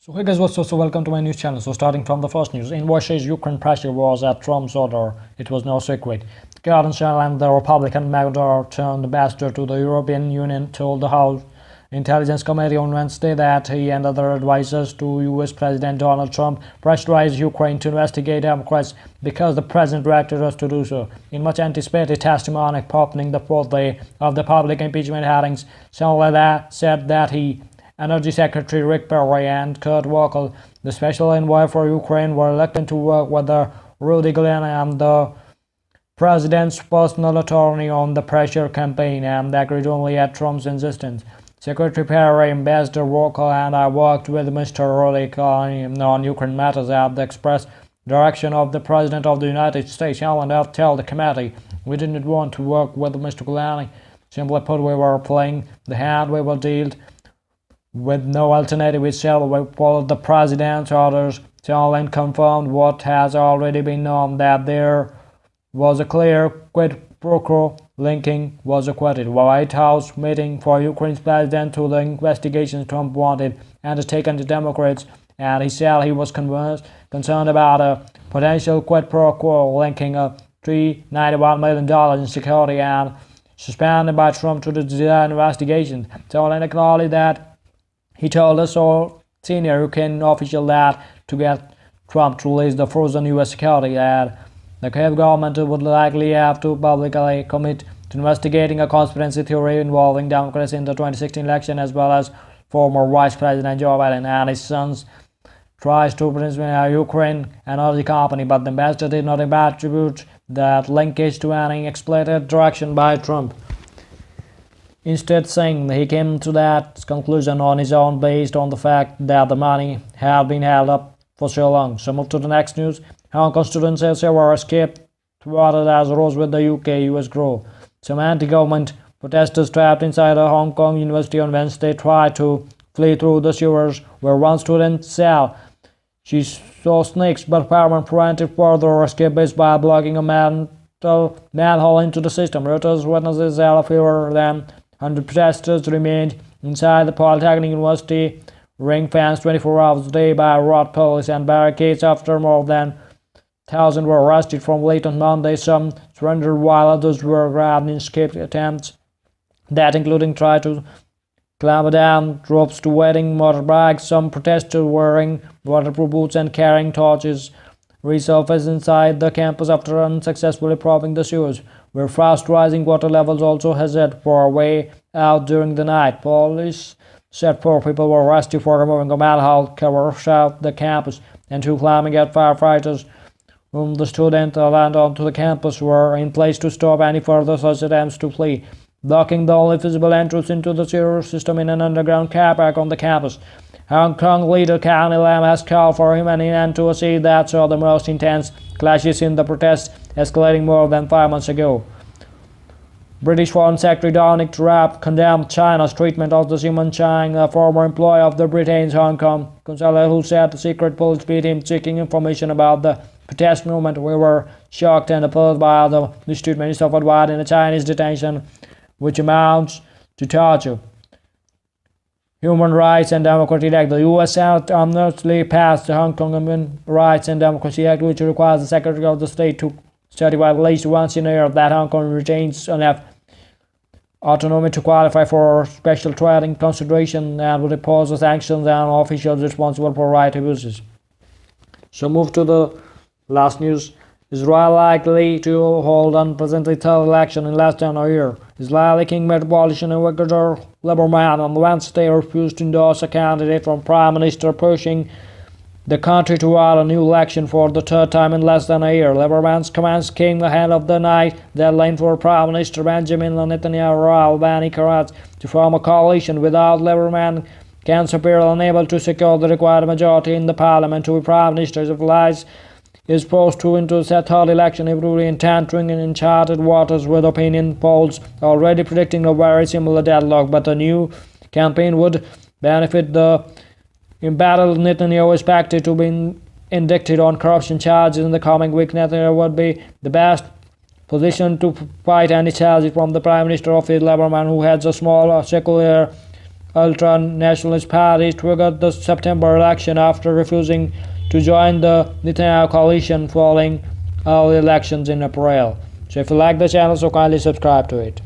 So hey guys, what's up? So welcome to my news channel. So starting from the first news, Envoy says Ukraine pressure was at Trump's order. It was no secret. Garden Channel and the Republican turned ambassador to the European Union told the House Intelligence Committee on Wednesday that he and other advisors to U.S. President Donald Trump pressurized Ukraine to investigate Democrats because the president directed us to do so. In much anticipated testimony opening the fourth day of the public impeachment hearings, Channel said that Energy Secretary Rick Perry and Kurt Volker, the special envoy for Ukraine, were reluctant to work with Rudy Giuliani and the president's personal attorney on the pressure campaign, and agreed only at Trump's insistence. Secretary Perry, Ambassador Volker, and I worked with Mr. Rudy Giuliani on Ukraine matters at the express direction of the President of the United States. Allen tell the committee, we didn't want to work with Mr. Giuliani. Simply put, we were playing the hand we were dealt with no alternative. We followed the president's orders. Allen confirmed what has already been known, that there was a clear quid pro quo linking was acquitted. White House meeting for Ukraine's president to the investigations Trump wanted undertaken to Democrats, and he said he was concerned about a potential quid pro quo linking a $391 million in security and suspended by Trump to the investigation. Allen acknowledged that he told us all senior Ukrainian official that to get Trump to release the frozen U.S. security, that the Kiev government would likely have to publicly commit to investigating a conspiracy theory involving Democrats in the 2016 election, as well as former Vice President Joe Biden and his sons tries to present Ukraine energy company, but the ambassador did not attribute that linkage to any explicit direction by Trump. Instead, saying he came to that conclusion on his own based on the fact that the money had been held up for so long. So move to the next news. Hong Kong students have several escaped thwarted as rose with the UK-US growth. Some anti-government protesters trapped inside a Hong Kong university on Wednesday tried to flee through the sewers where one student cell. She saw snakes, but firemen prevented further escape by blocking a manhole into the system. Reuters witnesses said fewer than 100 protesters remained inside the Polytechnic University, ring-fenced 24 hours a day by road police and barricades. After more than 1,000 were arrested from late on Monday, some surrendered while others were grabbed in escape attempts that including try to climb down ropes to waiting motorbikes. Some protesters wearing waterproof boots and carrying torches resurfaced inside the campus after unsuccessfully probing the sewers, where fast rising water levels also hazard for a way out during the night. Police said 4 people were arrested for removing a manhole cover south the campus, and 2 climbing at firefighters whom the student landed onto the campus were in place to stop any further such attempts to flee, blocking the only visible entrance into the sewer system in an underground car park on the campus. Hong Kong leader Carrie Lam has called for him an end to a scene that saw the most intense clashes in the protests escalating more than 5 months ago. British Foreign Secretary Dominic Raab condemned China's treatment of the Simon Chang, a former employee of the Britain's Hong Kong consulate, who said the secret police beat him seeking information about the protest movement. We were shocked and appalled by the mistreatment he suffered while in a Chinese detention, which amounts to torture. Human Rights and Democracy Act. The U.S. Senate unanimously passed the Hong Kong Human Rights and Democracy Act, which requires the Secretary of the State to certify at least once in a year that Hong Kong retains enough autonomy to qualify for special trading consideration and will impose sanctions on officials responsible for right abuses. So move to the last news. Israel likely to hold unprecedented third election in less than a year. Israeli Kingmaker politician and Victor Lieberman on Wednesday refused to endorse a candidate from Prime Minister, pushing the country toward a new election for the third time in less than a year. Lieberman's comments came ahead of the night deadline for Prime Minister Benjamin Netanyahu Albany Karatz to form a coalition. Without Lieberman, can appear unable to secure the required majority in the parliament to be Prime Minister. If lies is forced to into the third election, he will be entering in uncharted waters, with opinion polls already predicting a very similar deadlock. But a new campaign would benefit the embattled Netanyahu, is expected to be indicted on corruption charges in the coming week. Netanyahu would be the best positioned to fight any charges from the Prime Minister office. Lieberman, who heads a small secular ultra-nationalist parties triggered the September election after refusing to join the Netanyahu coalition following early elections in April. So if you like the channel, so kindly subscribe to it.